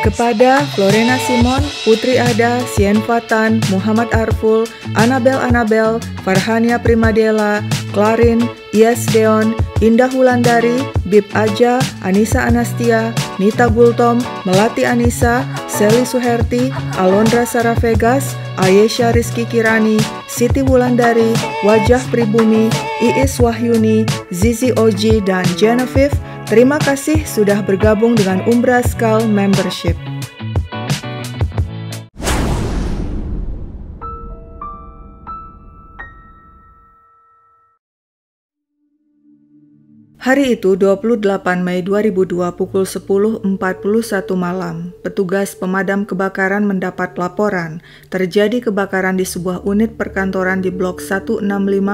Kepada Florena Simon, Putri Ada, Sien Fatan, Muhammad Arful, Anabel, Farhania Primadela, Clarin, Yes Deon, Indah Wulandari, Bib Aja, Anissa Anastia, Nita Gultom, Melati Anissa, Seli Suherti, Alondra Sarah Vegas, Ayesha Rizky Kirani, Siti Wulandari, Wajah Pribumi, Iis Wahyuni, Zizi Oji, dan Genevieve. Terima kasih sudah bergabung dengan Umbra Skal Membership. Hari itu 28 Mei 2002 pukul 10.41 malam, petugas pemadam kebakaran mendapat laporan terjadi kebakaran di sebuah unit perkantoran di Blok 165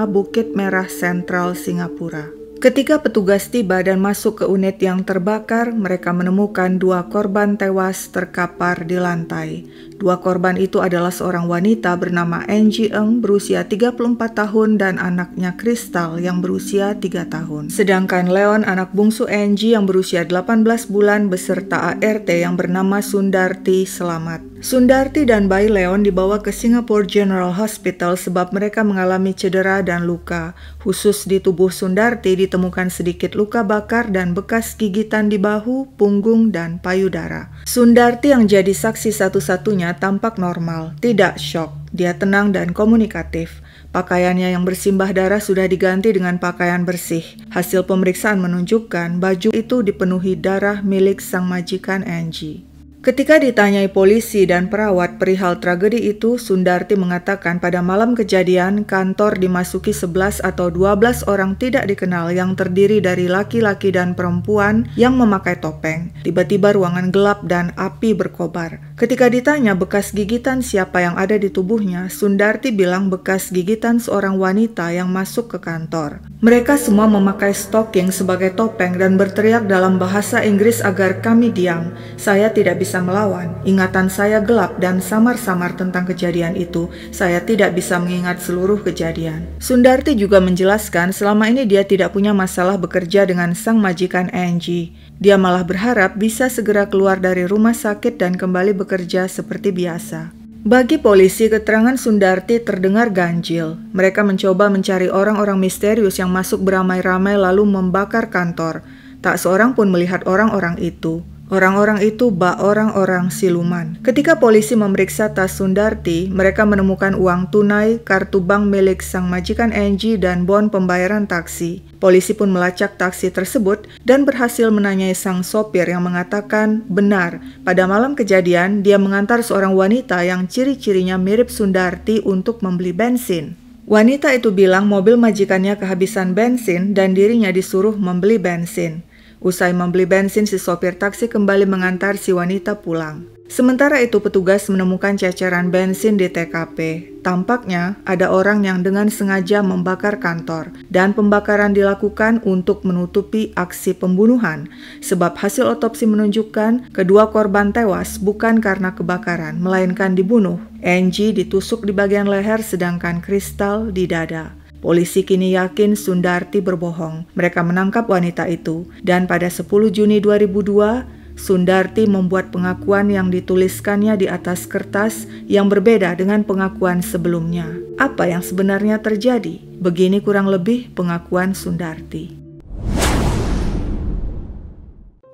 Bukit Merah Sentral, Singapura. Ketika petugas tiba dan masuk ke unit yang terbakar, mereka menemukan 2 korban tewas terkapar di lantai. 2 korban itu adalah seorang wanita bernama Angie Eng berusia 34 tahun dan anaknya Crystal yang berusia 3 tahun. Sedangkan Leon, anak bungsu Angie yang berusia 18 bulan beserta ART yang bernama Sundarti selamat. Sundarti dan bayi Leon dibawa ke Singapore General Hospital sebab mereka mengalami cedera dan luka. Khusus di tubuh Sundarti ditemukan sedikit luka bakar dan bekas gigitan di bahu, punggung, dan payudara. Sundarti yang jadi saksi satu-satunya tampak normal, tidak syok. Dia tenang dan komunikatif. Pakaiannya yang bersimbah darah sudah diganti dengan pakaian bersih. Hasil pemeriksaan menunjukkan baju itu dipenuhi darah milik sang majikan Angie. Ketika ditanyai polisi dan perawat perihal tragedi itu, Sundarti mengatakan pada malam kejadian kantor dimasuki 11 atau 12 orang tidak dikenal yang terdiri dari laki-laki dan perempuan yang memakai topeng. Tiba-tiba ruangan gelap dan api berkobar. Ketika ditanya bekas gigitan siapa yang ada di tubuhnya, Sundarti bilang bekas gigitan seorang wanita yang masuk ke kantor. Mereka semua memakai stocking sebagai topeng dan berteriak dalam bahasa Inggris agar kami diam. Saya tidak bisa melawan. Ingatan saya gelap dan samar-samar tentang kejadian itu. Saya tidak bisa mengingat seluruh kejadian. Sundarti juga menjelaskan selama ini dia tidak punya masalah bekerja dengan sang majikan Angie. Dia malah berharap bisa segera keluar dari rumah sakit dan kembali bekerja seperti biasa. Bagi polisi, keterangan Sundarti terdengar ganjil. Mereka mencoba mencari orang-orang misterius yang masuk beramai-ramai lalu membakar kantor. Tak seorang pun melihat orang-orang itu. Orang-orang itu bak orang-orang siluman. Ketika polisi memeriksa tas Sundarti, mereka menemukan uang tunai, kartu bank milik sang majikan Angie, dan bon pembayaran taksi. Polisi pun melacak taksi tersebut dan berhasil menanyai sang sopir yang mengatakan benar, pada malam kejadian dia mengantar seorang wanita yang ciri-cirinya mirip Sundarti untuk membeli bensin. Wanita itu bilang mobil majikannya kehabisan bensin dan dirinya disuruh membeli bensin. Usai membeli bensin, si sopir taksi kembali mengantar si wanita pulang. Sementara itu petugas menemukan ceceran bensin di TKP. Tampaknya ada orang yang dengan sengaja membakar kantor dan pembakaran dilakukan untuk menutupi aksi pembunuhan. Sebab hasil otopsi menunjukkan kedua korban tewas bukan karena kebakaran, melainkan dibunuh. Angie ditusuk di bagian leher sedangkan Crystal di dada. Polisi kini yakin Sundarti berbohong. Mereka menangkap wanita itu dan pada 10 Juni 2002, Sundarti membuat pengakuan yang dituliskannya di atas kertas yang berbeda dengan pengakuan sebelumnya. Apa yang sebenarnya terjadi? Begini kurang lebih pengakuan Sundarti.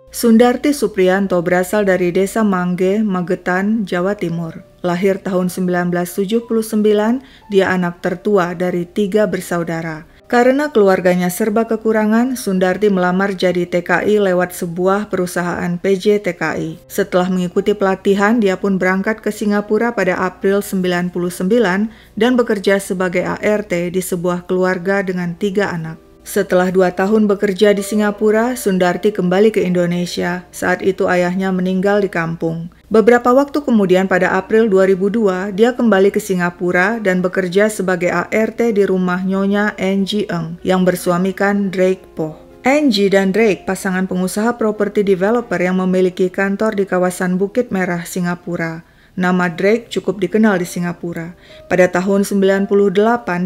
Sundarti Supriyanto berasal dari Desa Mangge, Magetan, Jawa Timur. Lahir tahun 1979, dia anak tertua dari 3 bersaudara. Karena keluarganya serba kekurangan, Sundarti melamar jadi TKI lewat sebuah perusahaan PJ TKI. Setelah mengikuti pelatihan, dia pun berangkat ke Singapura pada April 1999 dan bekerja sebagai ART di sebuah keluarga dengan 3 anak. Setelah 2 tahun bekerja di Singapura, Sundarti kembali ke Indonesia. Saat itu ayahnya meninggal di kampung. Beberapa waktu kemudian pada April 2002, dia kembali ke Singapura dan bekerja sebagai ART di rumah Nyonya Angie Eng yang bersuamikan Drake Poh. Angie dan Drake, pasangan pengusaha properti developer yang memiliki kantor di kawasan Bukit Merah, Singapura. Nama Drake cukup dikenal di Singapura. Pada tahun 98,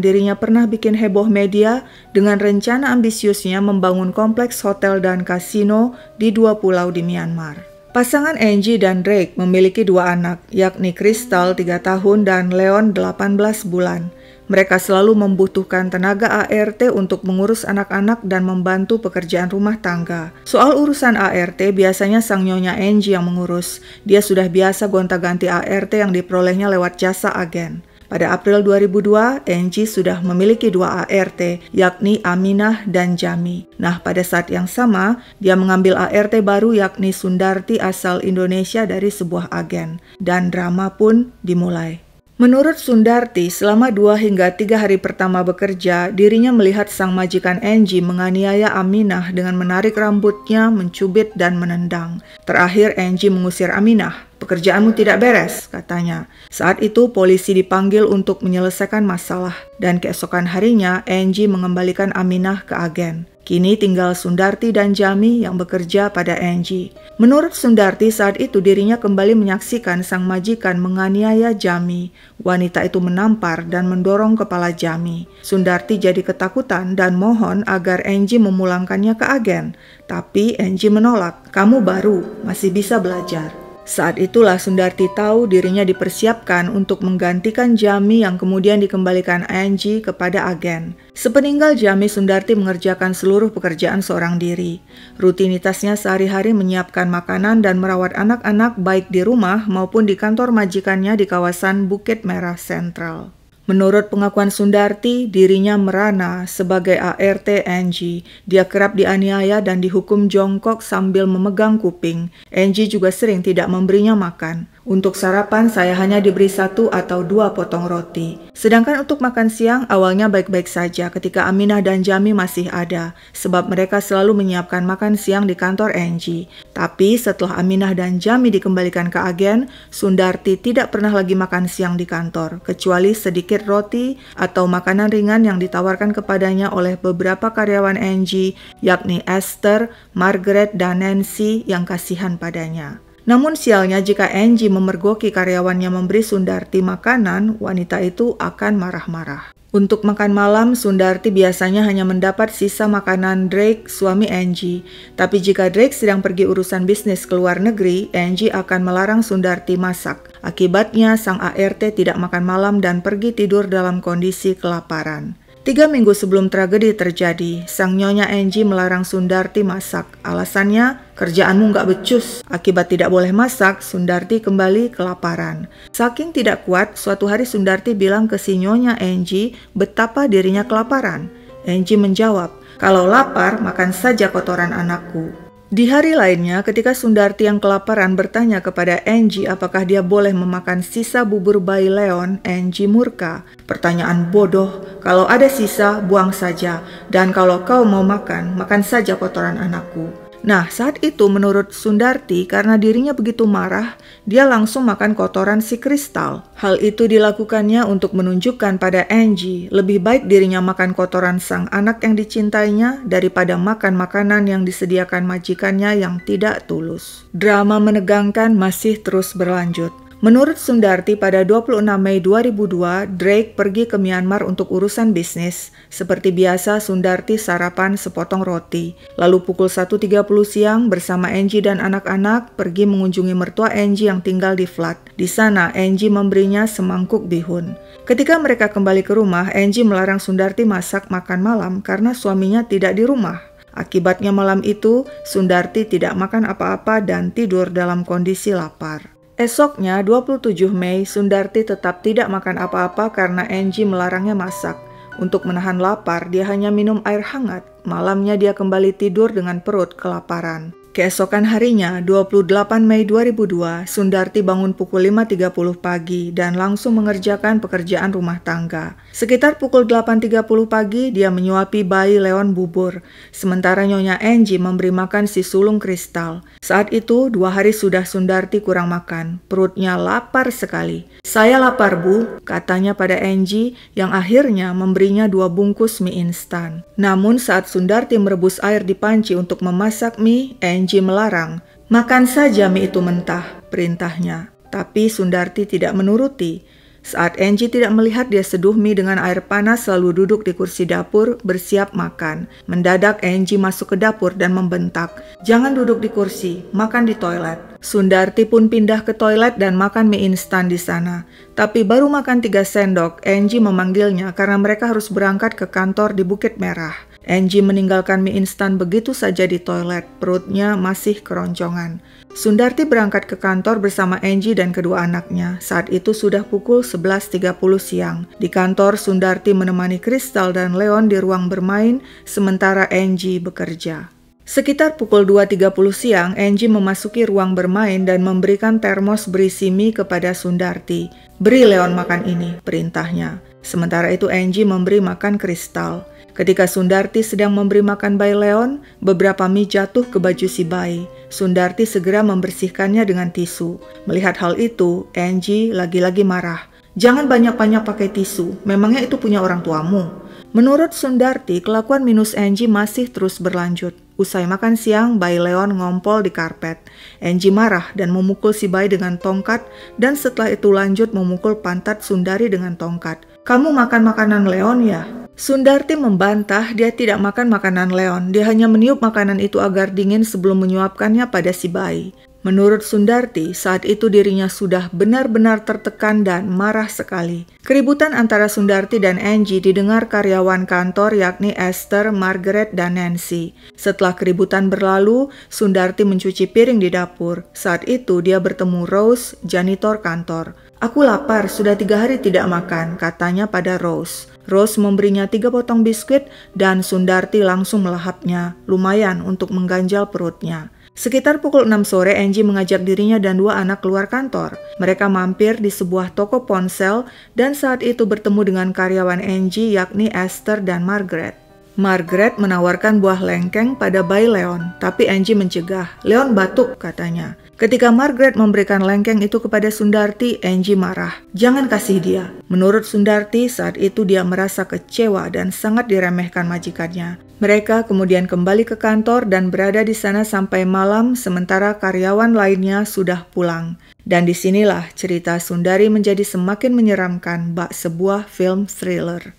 dirinya pernah bikin heboh media dengan rencana ambisiusnya membangun kompleks hotel dan kasino di 2 pulau di Myanmar. Pasangan Angie dan Drake memiliki 2 anak, yakni Crystal 3 tahun dan Leon 18 bulan. Mereka selalu membutuhkan tenaga ART untuk mengurus anak-anak dan membantu pekerjaan rumah tangga. Soal urusan ART, biasanya sang nyonya Angie yang mengurus. Dia sudah biasa gonta-ganti ART yang diperolehnya lewat jasa agen. Pada April 2002, Angie sudah memiliki 2 ART, yakni Aminah dan Jami. Nah, pada saat yang sama, dia mengambil ART baru yakni Sundarti asal Indonesia dari sebuah agen. Dan drama pun dimulai. Menurut Sundarti, selama 2 hingga 3 hari pertama bekerja, dirinya melihat sang majikan Angie menganiaya Aminah dengan menarik rambutnya, mencubit, dan menendang. Terakhir, Angie mengusir Aminah. "Pekerjaanmu tidak beres," katanya. Saat itu polisi dipanggil untuk menyelesaikan masalah, dan keesokan harinya Angie mengembalikan Aminah ke agen. Kini tinggal Sundarti dan Jami yang bekerja pada Angie. Menurut Sundarti, saat itu dirinya kembali menyaksikan sang majikan menganiaya Jami. Wanita itu menampar dan mendorong kepala Jami. Sundarti jadi ketakutan dan mohon agar Angie memulangkannya ke agen. Tapi Angie menolak, "Kamu baru, masih bisa belajar." Saat itulah Sundarti tahu dirinya dipersiapkan untuk menggantikan Jami yang kemudian dikembalikan Angie kepada agen. Sepeninggal Jami, Sundarti mengerjakan seluruh pekerjaan seorang diri. Rutinitasnya sehari-hari menyiapkan makanan dan merawat anak-anak baik di rumah maupun di kantor majikannya di kawasan Bukit Merah Sentral. Menurut pengakuan Sundarti, dirinya merana sebagai ART Angie. Dia kerap dianiaya dan dihukum jongkok sambil memegang kuping. Angie juga sering tidak memberinya makan. Untuk sarapan, saya hanya diberi 1 atau 2 potong roti. Sedangkan untuk makan siang, awalnya baik-baik saja ketika Aminah dan Jami masih ada, sebab mereka selalu menyiapkan makan siang di kantor Angie. Tapi setelah Aminah dan Jami dikembalikan ke agen, Sundarti tidak pernah lagi makan siang di kantor, kecuali sedikit roti atau makanan ringan yang ditawarkan kepadanya oleh beberapa karyawan Angie, yakni Esther, Margaret, dan Nancy yang kasihan padanya. Namun sialnya jika Angie memergoki karyawannya memberi Sundarti makanan, wanita itu akan marah-marah. Untuk makan malam, Sundarti biasanya hanya mendapat sisa makanan Drake, suami Angie. Tapi jika Drake sedang pergi urusan bisnis ke luar negeri, Angie akan melarang Sundarti masak. Akibatnya, sang ART tidak makan malam dan pergi tidur dalam kondisi kelaparan. 3 minggu sebelum tragedi terjadi, sang nyonya Angie melarang Sundarti masak. Alasannya, "Kerjaanmu nggak becus." Akibat tidak boleh masak, Sundarti kembali kelaparan. Saking tidak kuat, suatu hari Sundarti bilang ke si nyonya Angie betapa dirinya kelaparan. Angie menjawab, "Kalau lapar, makan saja kotoran anakku." Di hari lainnya, ketika Sundarti yang kelaparan bertanya kepada Angie apakah dia boleh memakan sisa bubur bayi Leon, Angie murka. "Pertanyaan bodoh, kalau ada sisa, buang saja. Dan kalau kau mau makan, makan saja kotoran anakku." Nah, saat itu menurut Sundarti, karena dirinya begitu marah, dia langsung makan kotoran si Crystal. Hal itu dilakukannya untuk menunjukkan pada Angie, lebih baik dirinya makan kotoran sang anak yang dicintainya daripada makan makanan yang disediakan majikannya yang tidak tulus. Drama menegangkan masih terus berlanjut. Menurut Sundarti, pada 26 Mei 2002, Drake pergi ke Myanmar untuk urusan bisnis. Seperti biasa, Sundarti sarapan sepotong roti. Lalu pukul 1.30 siang, bersama Angie dan anak-anak, pergi mengunjungi mertua Angie yang tinggal di flat. Di sana, Angie memberinya semangkuk bihun. Ketika mereka kembali ke rumah, Angie melarang Sundarti masak makan malam karena suaminya tidak di rumah. Akibatnya malam itu, Sundarti tidak makan apa-apa dan tidur dalam kondisi lapar. Esoknya, 27 Mei, Sundarti tetap tidak makan apa-apa karena Angie melarangnya masak. Untuk menahan lapar, dia hanya minum air hangat. Malamnya dia kembali tidur dengan perut kelaparan. Keesokan harinya, 28 Mei 2002, Sundarti bangun pukul 5.30 pagi dan langsung mengerjakan pekerjaan rumah tangga. Sekitar pukul 8.30 pagi, dia menyuapi bayi Leon bubur. Sementara nyonya Angie memberi makan si sulung Crystal. Saat itu, 2 hari sudah Sundarti kurang makan. Perutnya lapar sekali. "Saya lapar, Bu," katanya pada Angie yang akhirnya memberinya 2 bungkus mie instan. Namun saat Sundarti merebus air di panci untuk memasak mie, Angie melarang. "Makan saja mie itu mentah," perintahnya. Tapi Sundarti tidak menuruti. Saat Angie tidak melihat, dia seduh mie dengan air panas lalu duduk di kursi dapur bersiap makan. Mendadak Angie masuk ke dapur dan membentak, "Jangan duduk di kursi, makan di toilet." Sundarti pun pindah ke toilet dan makan mie instan di sana. Tapi baru makan 3 sendok, Angie memanggilnya karena mereka harus berangkat ke kantor di Bukit Merah. Angie meninggalkan mie instan begitu saja di toilet, perutnya masih keroncongan. Sundarti berangkat ke kantor bersama Angie dan kedua anaknya. Saat itu sudah pukul 11.30 siang. Di kantor, Sundarti menemani Crystal dan Leon di ruang bermain, sementara Angie bekerja. Sekitar pukul 2.30 siang, Angie memasuki ruang bermain dan memberikan termos berisi mie kepada Sundarti. "Beri Leon makan ini," perintahnya. Sementara itu Angie memberi makan Crystal. Ketika Sundarti sedang memberi makan bayi Leon, beberapa mie jatuh ke baju si bayi. Sundarti segera membersihkannya dengan tisu. Melihat hal itu, Angie lagi-lagi marah. "Jangan banyak-banyak pakai tisu, memangnya itu punya orang tuamu?" Menurut Sundarti, kelakuan minus Angie masih terus berlanjut. Usai makan siang, bayi Leon ngompol di karpet. Angie marah dan memukul si bayi dengan tongkat, dan setelah itu lanjut memukul pantat Sundari dengan tongkat. "Kamu makan makanan Leon ya?" Sundarti membantah dia tidak makan makanan Leon. Dia hanya meniup makanan itu agar dingin sebelum menyuapkannya pada si bayi. Menurut Sundarti, saat itu dirinya sudah benar-benar tertekan dan marah sekali. Keributan antara Sundarti dan Angie didengar karyawan kantor yakni Esther, Margaret, dan Nancy. Setelah keributan berlalu, Sundarti mencuci piring di dapur. Saat itu dia bertemu Rose, janitor kantor. "Aku lapar, sudah 3 hari tidak makan," katanya pada Rose. Rose memberinya 3 potong biskuit dan Sundarti langsung melahapnya, lumayan untuk mengganjal perutnya. Sekitar pukul 6 sore, Angie mengajak dirinya dan 2 anak keluar kantor. Mereka mampir di sebuah toko ponsel dan saat itu bertemu dengan karyawan Angie yakni Esther dan Margaret. Margaret menawarkan buah lengkeng pada bayi Leon, tapi Angie mencegah. "Leon batuk," katanya. Ketika Margaret memberikan lengkeng itu kepada Sundarti, Angie marah. "Jangan kasih dia." Menurut Sundarti, saat itu dia merasa kecewa dan sangat diremehkan majikannya. Mereka kemudian kembali ke kantor dan berada di sana sampai malam, sementara karyawan lainnya sudah pulang. Dan disinilah cerita Sundari menjadi semakin menyeramkan bak sebuah film thriller.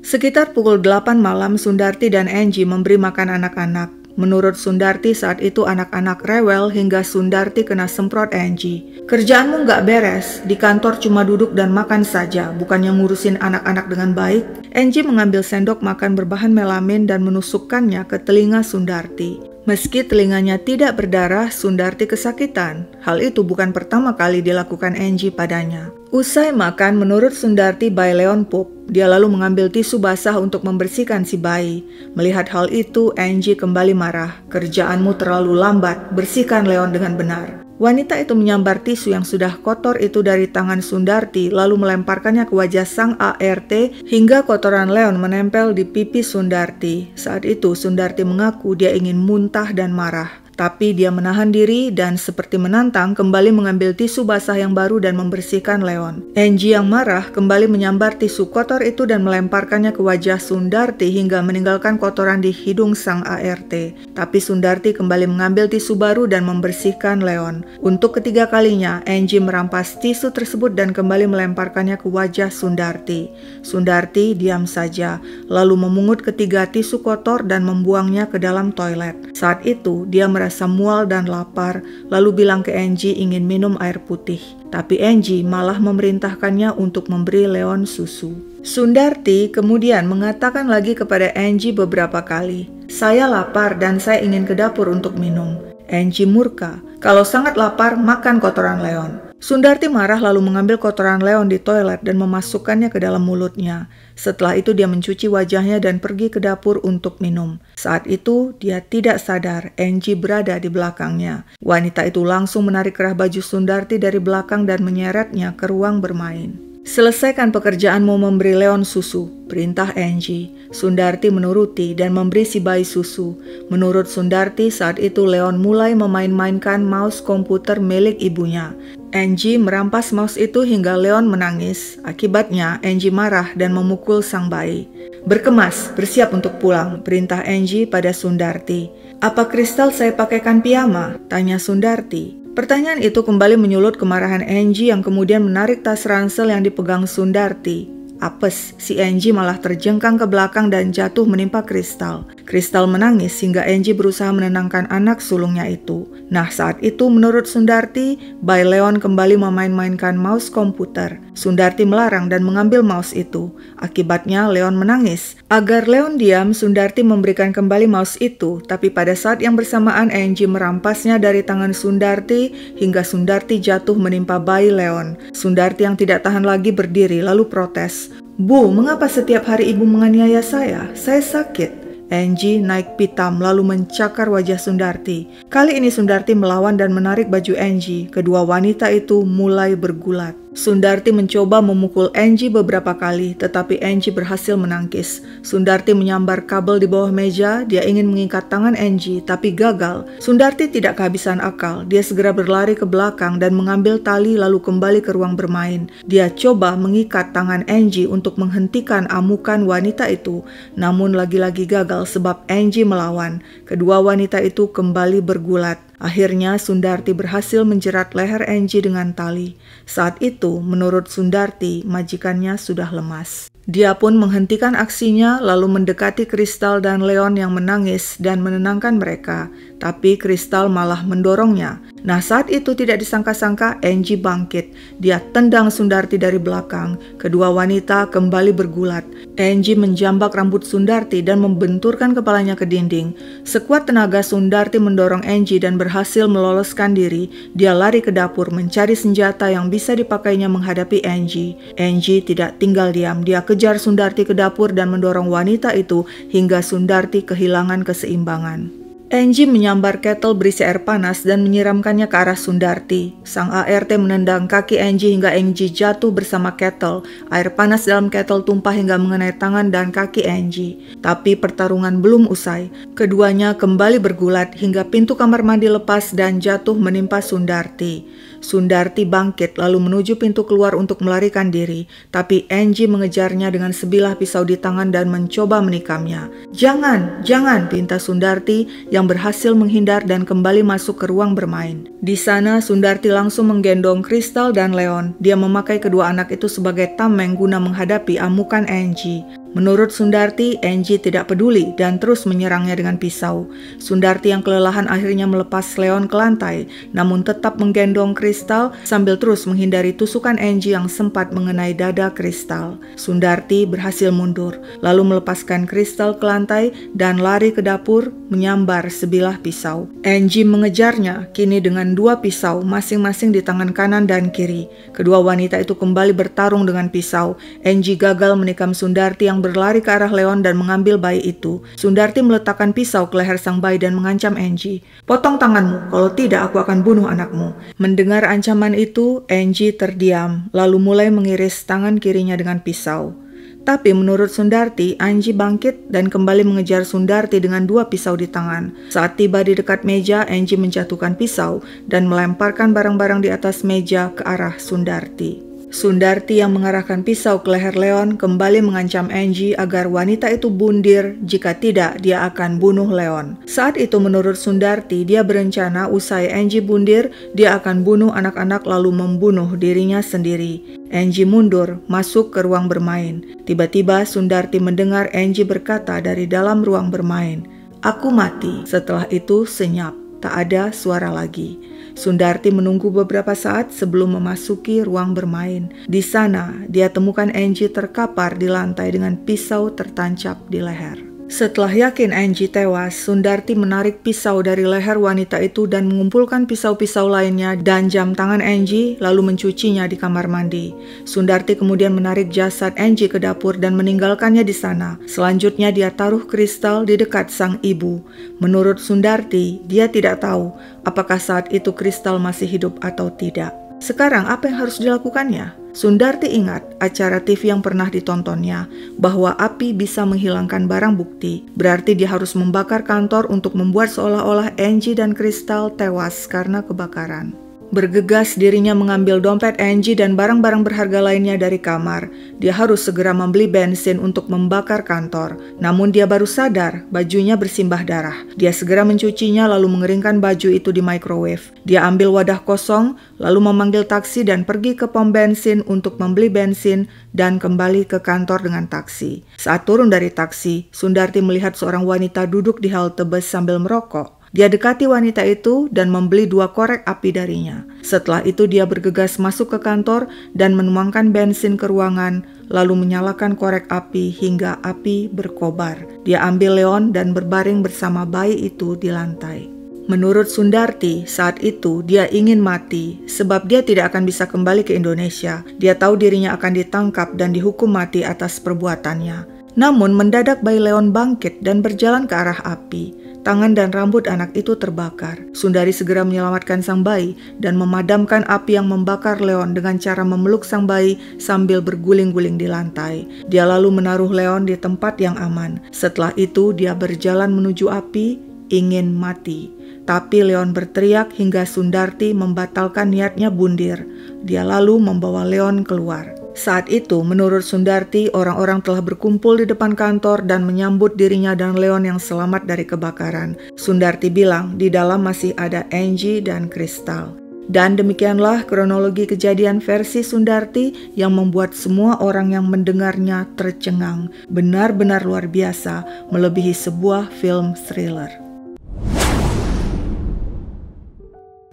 Sekitar pukul 8 malam, Sundarti dan Angie memberi makan anak-anak. Menurut Sundarti, saat itu anak-anak rewel hingga Sundarti kena semprot Angie. "Kerjaanmu nggak beres, di kantor cuma duduk dan makan saja, bukannya ngurusin anak-anak dengan baik." Angie mengambil sendok makan berbahan melamin dan menusukkannya ke telinga Sundarti. Meski telinganya tidak berdarah, Sundarti kesakitan. Hal itu bukan pertama kali dilakukan Angie padanya. Usai makan, menurut Sundarti, bayi Leon pup. Dia lalu mengambil tisu basah untuk membersihkan si bayi. Melihat hal itu, Angie kembali marah. "Kerjaanmu terlalu lambat, bersihkan Leon dengan benar." Wanita itu menyambar tisu yang sudah kotor itu dari tangan Sundarti, lalu melemparkannya ke wajah sang ART hingga kotoran Leon menempel di pipi Sundarti. Saat itu Sundarti mengaku dia ingin muntah dan marah. Tapi dia menahan diri dan seperti menantang kembali mengambil tisu basah yang baru dan membersihkan Leon. Angie yang marah kembali menyambar tisu kotor itu dan melemparkannya ke wajah Sundarti hingga meninggalkan kotoran di hidung sang ART. Tapi Sundarti kembali mengambil tisu baru dan membersihkan Leon. Untuk ketiga kalinya, Angie merampas tisu tersebut dan kembali melemparkannya ke wajah Sundarti. Sundarti diam saja, lalu memungut ketiga tisu kotor dan membuangnya ke dalam toilet. Saat itu, dia merasa mual dan lapar, lalu bilang ke Angie ingin minum air putih. Tapi Angie malah memerintahkannya untuk memberi Leon susu. Sundarti kemudian mengatakan lagi kepada Angie beberapa kali, "Saya lapar dan saya ingin ke dapur untuk minum." Angie murka, "Kalau sangat lapar, makan kotoran Leon." Sundarti marah lalu mengambil kotoran Leon di toilet dan memasukkannya ke dalam mulutnya. Setelah itu dia mencuci wajahnya dan pergi ke dapur untuk minum. Saat itu dia tidak sadar Angie berada di belakangnya. Wanita itu langsung menarik kerah baju Sundarti dari belakang dan menyeretnya ke ruang bermain. "Selesaikan pekerjaanmu memberi Leon susu," perintah Angie. Sundarti menuruti dan memberi si bayi susu. Menurut Sundarti, saat itu Leon mulai memain-mainkan mouse komputer milik ibunya. Angie merampas mouse itu hingga Leon menangis. Akibatnya, Angie marah dan memukul sang bayi. "Berkemas, bersiap untuk pulang," perintah Angie pada Sundarti. "Apa kristal saya pakaikan piyama?" tanya Sundarti. Pertanyaan itu kembali menyulut kemarahan Angie yang kemudian menarik tas ransel yang dipegang Sundarti. Apes, si Angie malah terjengkang ke belakang dan jatuh menimpa Kristal. Kristal menangis hingga Angie berusaha menenangkan anak sulungnya itu. Nah, saat itu menurut Sundarti, Bayi Leon kembali memain-mainkan mouse komputer. Sundarti melarang dan mengambil mouse itu. Akibatnya Leon menangis. Agar Leon diam, Sundarti memberikan kembali mouse itu, tapi pada saat yang bersamaan Angie merampasnya dari tangan Sundarti hingga Sundarti jatuh menimpa bayi Leon. Sundarti yang tidak tahan lagi berdiri lalu protes. "Bu, mengapa setiap hari ibu menganiaya saya? Saya sakit." Angie naik pitam lalu mencakar wajah Sundarti. Kali ini Sundarti melawan dan menarik baju Angie. Kedua wanita itu mulai bergulat. Sundarti mencoba memukul Angie beberapa kali, tetapi Angie berhasil menangkis. Sundarti menyambar kabel di bawah meja, dia ingin mengikat tangan Angie, tapi gagal. Sundarti tidak kehabisan akal, dia segera berlari ke belakang dan mengambil tali lalu kembali ke ruang bermain. Dia coba mengikat tangan Angie untuk menghentikan amukan wanita itu, namun lagi-lagi gagal sebab Angie melawan. Kedua wanita itu kembali bergulat. Akhirnya Sundarti berhasil menjerat leher Angie dengan tali. Saat itu, menurut Sundarti, majikannya sudah lemas. Dia pun menghentikan aksinya lalu mendekati Kristal dan Leon yang menangis dan menenangkan mereka. Tapi Kristal malah mendorongnya. Nah, saat itu tidak disangka-sangka Angie bangkit. Dia tendang Sundarti dari belakang. Kedua wanita kembali bergulat. Angie menjambak rambut Sundarti dan membenturkan kepalanya ke dinding. Sekuat tenaga Sundarti mendorong Angie dan berhasil meloloskan diri. Dia lari ke dapur mencari senjata yang bisa dipakainya menghadapi Angie. Angie tidak tinggal diam. Dia kejar Sundarti ke dapur dan mendorong wanita itu hingga Sundarti kehilangan keseimbangan. Angie menyambar ketel berisi air panas dan menyiramkannya ke arah Sundarti. Sang ART menendang kaki Angie hingga Angie jatuh bersama ketel. Air panas dalam ketel tumpah hingga mengenai tangan dan kaki Angie. Tapi pertarungan belum usai. Keduanya kembali bergulat hingga pintu kamar mandi lepas dan jatuh menimpa Sundarti. Sundarti bangkit lalu menuju pintu keluar untuk melarikan diri. Tapi Angie mengejarnya dengan sebilah pisau di tangan dan mencoba menikamnya. "Jangan, jangan," pinta Sundarti yang berhasil menghindar dan kembali masuk ke ruang bermain. Di sana Sundarti langsung menggendong Kristal dan Leon. Dia memakai kedua anak itu sebagai tameng guna menghadapi amukan Angie. Menurut Sundarti, Angie tidak peduli dan terus menyerangnya dengan pisau. Sundarti yang kelelahan akhirnya melepas Leon ke lantai, namun tetap menggendong Kristal sambil terus menghindari tusukan Angie yang sempat mengenai dada Kristal. Sundarti berhasil mundur, lalu melepaskan Kristal ke lantai dan lari ke dapur menyambar sebilah pisau. Angie mengejarnya, kini dengan dua pisau masing-masing di tangan kanan dan kiri. Kedua wanita itu kembali bertarung dengan pisau. Angie gagal menikam Sundarti yang berlari ke arah Leon dan mengambil bayi itu. Sundarti meletakkan pisau ke leher sang bayi dan mengancam Angie. "Potong tanganmu, kalau tidak aku akan bunuh anakmu." Mendengar ancaman itu, Angie terdiam, lalu mulai mengiris tangan kirinya dengan pisau. Tapi menurut Sundarti, Angie bangkit dan kembali mengejar Sundarti dengan dua pisau di tangan. Saat tiba di dekat meja, Angie menjatuhkan pisau dan melemparkan barang-barang di atas meja ke arah Sundarti. Sundarti yang mengarahkan pisau ke leher Leon kembali mengancam Angie agar wanita itu bundir, jika tidak dia akan bunuh Leon. Saat itu menurut Sundarti, dia berencana usai Angie bundir, dia akan bunuh anak-anak lalu membunuh dirinya sendiri. Angie mundur, masuk ke ruang bermain. Tiba-tiba Sundarti mendengar Angie berkata dari dalam ruang bermain, "Aku mati." Setelah itu senyap, tak ada suara lagi. Sundarti menunggu beberapa saat sebelum memasuki ruang bermain. Di sana, dia temukan Angie terkapar di lantai dengan pisau tertancap di leher. Setelah yakin Angie tewas, Sundarti menarik pisau dari leher wanita itu dan mengumpulkan pisau-pisau lainnya dan jam tangan Angie, lalu mencucinya di kamar mandi. Sundarti kemudian menarik jasad Angie ke dapur dan meninggalkannya di sana. Selanjutnya dia taruh Kristal di dekat sang ibu. Menurut Sundarti, dia tidak tahu apakah saat itu Kristal masih hidup atau tidak. Sekarang apa yang harus dilakukannya? Sundarti ingat acara TV yang pernah ditontonnya, bahwa api bisa menghilangkan barang bukti. Berarti dia harus membakar kantor untuk membuat seolah-olah Angie dan Kristal tewas karena kebakaran. Bergegas dirinya mengambil dompet Angie dan barang-barang berharga lainnya dari kamar. Dia harus segera membeli bensin untuk membakar kantor. Namun dia baru sadar bajunya bersimbah darah. Dia segera mencucinya lalu mengeringkan baju itu di microwave. Dia ambil wadah kosong lalu memanggil taksi dan pergi ke pom bensin untuk membeli bensin dan kembali ke kantor dengan taksi. Saat turun dari taksi, Sundarti melihat seorang wanita duduk di halte bus sambil merokok. Dia dekati wanita itu dan membeli 2 korek api darinya. Setelah itu dia bergegas masuk ke kantor dan menuangkan bensin ke ruangan, lalu menyalakan korek api hingga api berkobar. Dia ambil Leon dan berbaring bersama bayi itu di lantai. Menurut Sundarti, saat itu dia ingin mati sebab dia tidak akan bisa kembali ke Indonesia. Dia tahu dirinya akan ditangkap dan dihukum mati atas perbuatannya. Namun mendadak bayi Leon bangkit dan berjalan ke arah api. Tangan dan rambut anak itu terbakar. Sundari segera menyelamatkan sang bayi dan memadamkan api yang membakar Leon dengan cara memeluk sang bayi sambil berguling-guling di lantai. Dia lalu menaruh Leon di tempat yang aman. Setelah itu dia berjalan menuju api, ingin mati. Tapi Leon berteriak hingga Sundarti membatalkan niatnya bundir. Dia lalu membawa Leon keluar. Saat itu, menurut Sundarti, orang-orang telah berkumpul di depan kantor dan menyambut dirinya dan Leon yang selamat dari kebakaran. Sundarti bilang di dalam masih ada Angie dan Kristal. Dan demikianlah kronologi kejadian versi Sundarti yang membuat semua orang yang mendengarnya tercengang. Benar-benar luar biasa, melebihi sebuah film thriller.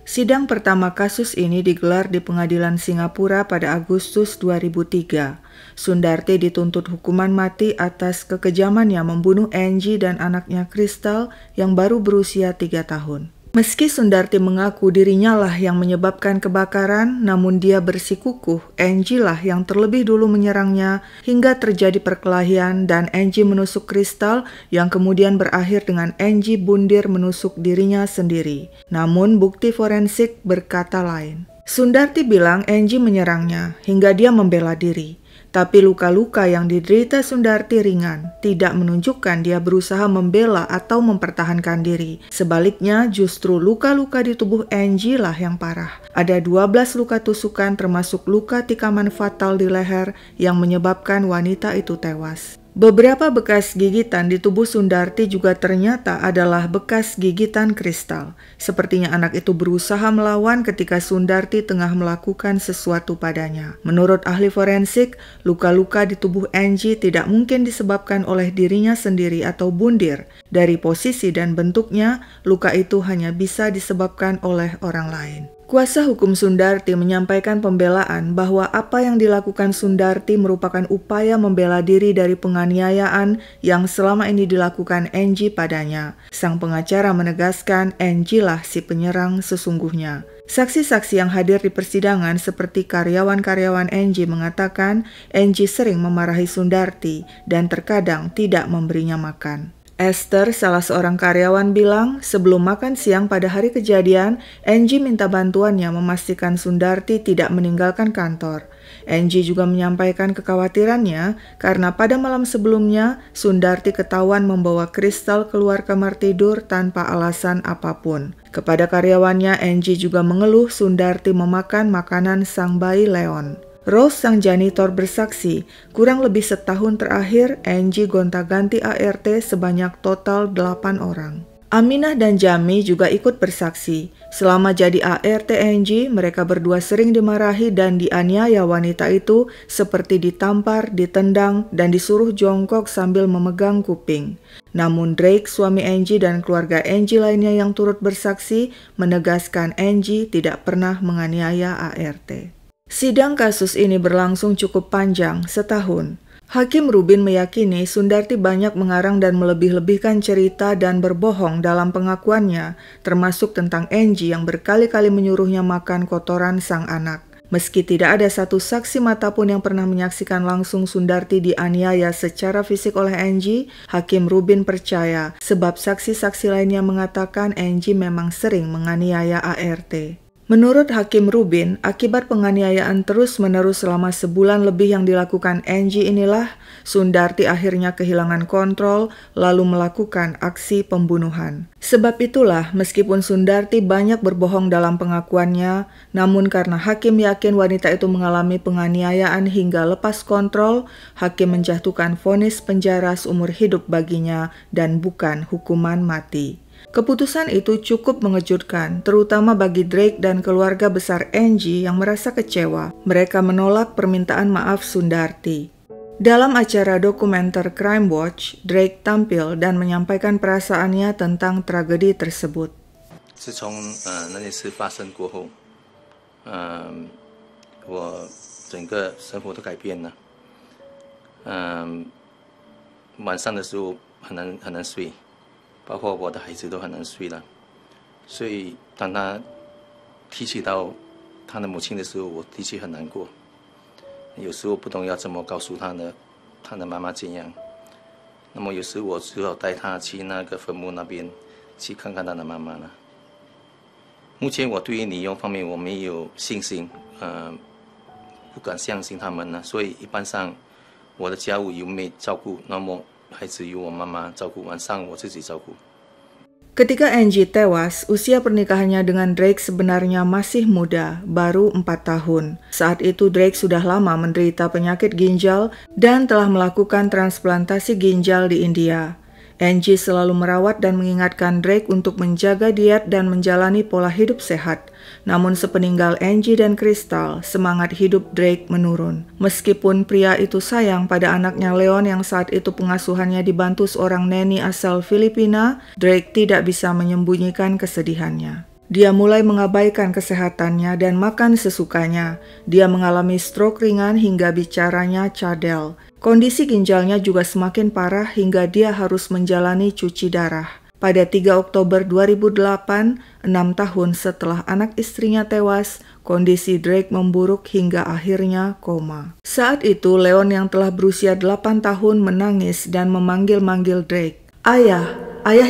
Sidang pertama kasus ini digelar di Pengadilan Singapura pada Agustus 2003. Sundarti dituntut hukuman mati atas kekejamannya membunuh Angie dan anaknya Kristal yang baru berusia 3 tahun. Meski Sundarti mengaku dirinya lah yang menyebabkan kebakaran, namun dia bersikukuh Angie lah yang terlebih dulu menyerangnya hingga terjadi perkelahian dan Angie menusuk Kristal yang kemudian berakhir dengan Angie bundir menusuk dirinya sendiri. Namun bukti forensik berkata lain. Sundarti bilang Angie menyerangnya hingga dia membela diri. Tapi luka-luka yang diderita Sundarti ringan, tidak menunjukkan dia berusaha membela atau mempertahankan diri. Sebaliknya, justru luka-luka di tubuh Angie lah yang parah. Ada 12 luka tusukan termasuk luka tikaman fatal di leher yang menyebabkan wanita itu tewas. Beberapa bekas gigitan di tubuh Sundarti juga ternyata adalah bekas gigitan Kristal. Sepertinya anak itu berusaha melawan ketika Sundarti tengah melakukan sesuatu padanya. Menurut ahli forensik, luka-luka di tubuh Angie tidak mungkin disebabkan oleh dirinya sendiri atau bundir. Dari posisi dan bentuknya, luka itu hanya bisa disebabkan oleh orang lain. Kuasa hukum Sundarti menyampaikan pembelaan bahwa apa yang dilakukan Sundarti merupakan upaya membela diri dari penganiayaan yang selama ini dilakukan Angie padanya. Sang pengacara menegaskan Angie lah si penyerang sesungguhnya. Saksi-saksi yang hadir di persidangan seperti karyawan-karyawan Angie mengatakan Angie sering memarahi Sundarti dan terkadang tidak memberinya makan. Esther, salah seorang karyawan bilang, sebelum makan siang pada hari kejadian, Angie minta bantuannya memastikan Sundarti tidak meninggalkan kantor. Angie juga menyampaikan kekhawatirannya karena pada malam sebelumnya, Sundarti ketahuan membawa Kristal keluar kamar tidur tanpa alasan apapun. Kepada karyawannya, Angie juga mengeluh Sundarti memakan makanan sang bayi Leon. Rose, sang janitor, bersaksi, kurang lebih setahun terakhir Angie gonta-ganti ART sebanyak total 8 orang. Aminah dan Jami juga ikut bersaksi. Selama jadi ART Angie, mereka berdua sering dimarahi dan dianiaya wanita itu seperti ditampar, ditendang, dan disuruh jongkok sambil memegang kuping. Namun Drake, suami Angie dan keluarga Angie lainnya yang turut bersaksi, menegaskan Angie tidak pernah menganiaya ART. Sidang kasus ini berlangsung cukup panjang, setahun. Hakim Rubin meyakini Sundarti banyak mengarang dan melebih-lebihkan cerita dan berbohong dalam pengakuannya, termasuk tentang Angie yang berkali-kali menyuruhnya makan kotoran sang anak. Meski tidak ada satu saksi mata pun yang pernah menyaksikan langsung Sundarti dianiaya secara fisik oleh Angie, Hakim Rubin percaya sebab saksi-saksi lainnya mengatakan Angie memang sering menganiaya ART. Menurut Hakim Rubin, akibat penganiayaan terus-menerus selama sebulan lebih yang dilakukan Angie inilah, Sundarti akhirnya kehilangan kontrol lalu melakukan aksi pembunuhan. Sebab itulah, meskipun Sundarti banyak berbohong dalam pengakuannya, namun karena hakim yakin wanita itu mengalami penganiayaan hingga lepas kontrol, hakim menjatuhkan vonis penjara seumur hidup baginya dan bukan hukuman mati. Keputusan itu cukup mengejutkan, terutama bagi Drake dan keluarga besar Angie yang merasa kecewa. Mereka menolak permintaan maaf Sundarti. Dalam acara dokumenter Crime Watch, Drake tampil dan menyampaikan perasaannya tentang tragedi tersebut. 自从那件事发生过后，我整个生活都改变了。晚上的时候很难睡。 包括我的孩子都很难睡了，所以当他提起到他的母亲的时候，我的确很难过。有时候不懂要怎么告诉他的妈妈怎样。那么有时我只好带他去那个坟墓那边去看看他的妈妈了。目前我对于理由方面我没有信心，不敢相信他们呢，所以一般上我的家务由妹照顾，那么 孩子由我妈妈照顾，晚上我自己照顾。 Ketika Angie tewas, usia pernikahannya dengan Drake sebenarnya masih muda, baru 4 tahun. Saat itu Drake sudah lama menderita penyakit ginjal dan telah melakukan transplantasi ginjal di India. Angie selalu merawat dan mengingatkan Drake untuk menjaga diet dan menjalani pola hidup sehat. Namun sepeninggal Angie dan Crystal, semangat hidup Drake menurun. Meskipun pria itu sayang pada anaknya Leon yang saat itu pengasuhannya dibantu seorang neni asal Filipina, Drake tidak bisa menyembunyikan kesedihannya. Dia mulai mengabaikan kesehatannya dan makan sesukanya. Dia mengalami stroke ringan hingga bicaranya cadel. Kondisi ginjalnya juga semakin parah hingga dia harus menjalani cuci darah. Pada 3 Oktober 2008, 6 tahun setelah anak istrinya tewas, kondisi Drake memburuk hingga akhirnya koma. Saat itu, Leon yang telah berusia 8 tahun menangis dan memanggil-manggil Drake. Ayah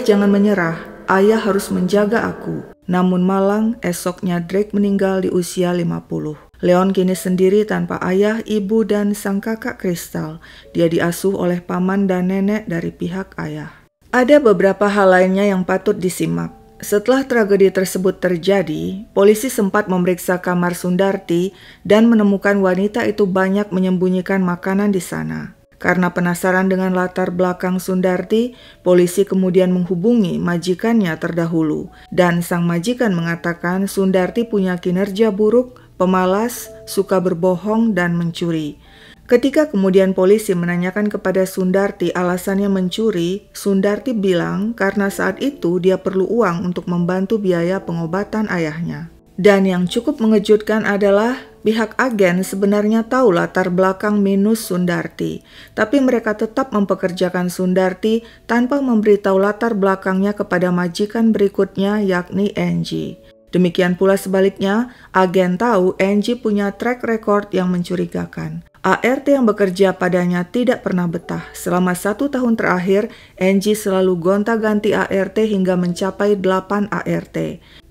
jangan menyerah, ayah harus menjaga aku. Namun malang, esoknya Drake meninggal di usia 50. Leon kini sendiri tanpa ayah, ibu, dan sang kakak Crystal. Dia diasuh oleh paman dan nenek dari pihak ayah. Ada beberapa hal lainnya yang patut disimak. Setelah tragedi tersebut terjadi, polisi sempat memeriksa kamar Sundarti dan menemukan wanita itu banyak menyembunyikan makanan di sana. Karena penasaran dengan latar belakang Sundarti, polisi kemudian menghubungi majikannya terdahulu. Dan sang majikan mengatakan Sundarti punya kinerja buruk, pemalas, suka berbohong, dan mencuri. Ketika kemudian polisi menanyakan kepada Sundarti alasannya mencuri, Sundarti bilang karena saat itu dia perlu uang untuk membantu biaya pengobatan ayahnya. Dan yang cukup mengejutkan adalah pihak agen sebenarnya tahu latar belakang minus Sundarti, tapi mereka tetap mempekerjakan Sundarti tanpa memberitahu latar belakangnya kepada majikan berikutnya yakni Angie. Demikian pula sebaliknya, agen tahu Angie punya track record yang mencurigakan. ART yang bekerja padanya tidak pernah betah. Selama 1 tahun terakhir, Angie selalu gonta-ganti ART hingga mencapai 8 ART.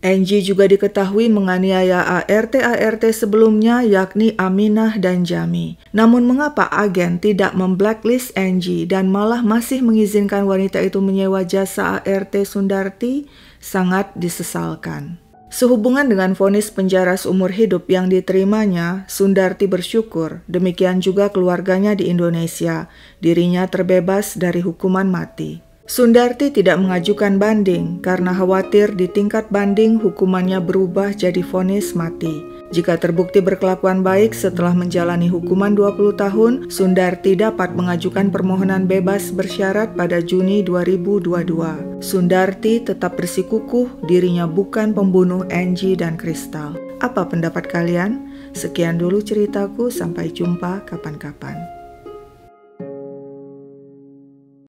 Angie juga diketahui menganiaya ART sebelumnya yakni Aminah dan Jami. Namun mengapa agen tidak memblacklist Angie dan malah masih mengizinkan wanita itu menyewa jasa ART Sundarti? Sangat disesalkan. Sehubungan dengan vonis penjara seumur hidup yang diterimanya, Sundarti bersyukur, demikian juga keluarganya di Indonesia, dirinya terbebas dari hukuman mati. Sundarti tidak mengajukan banding karena khawatir di tingkat banding hukumannya berubah jadi vonis mati. Jika terbukti berkelakuan baik setelah menjalani hukuman 20 tahun, Sundarti dapat mengajukan permohonan bebas bersyarat pada Juni 2022. Sundarti tetap bersikukuh dirinya bukan pembunuh Angie dan Crystal. Apa pendapat kalian? Sekian dulu ceritaku, sampai jumpa kapan-kapan.